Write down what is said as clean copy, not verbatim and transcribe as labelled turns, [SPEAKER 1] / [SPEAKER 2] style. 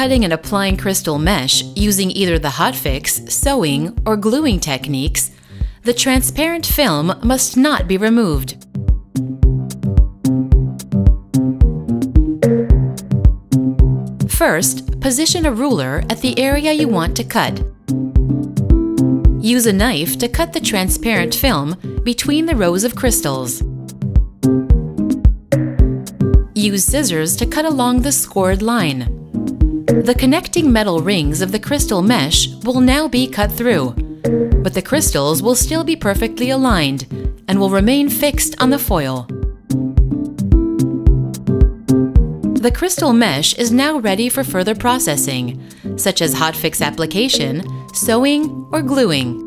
[SPEAKER 1] cutting and applying crystal mesh using either the hotfix, sewing, or gluing techniques, the transparent film must not be removed. First, position a ruler at the area you want to cut. Use a knife to cut the transparent film between the rows of crystals. Use scissors to cut along the scored line. The connecting metal rings of the crystal mesh will now be cut through, but the crystals will still be perfectly aligned and will remain fixed on the foil. The crystal mesh is now ready for further processing, such as hotfix application, sewing, or gluing.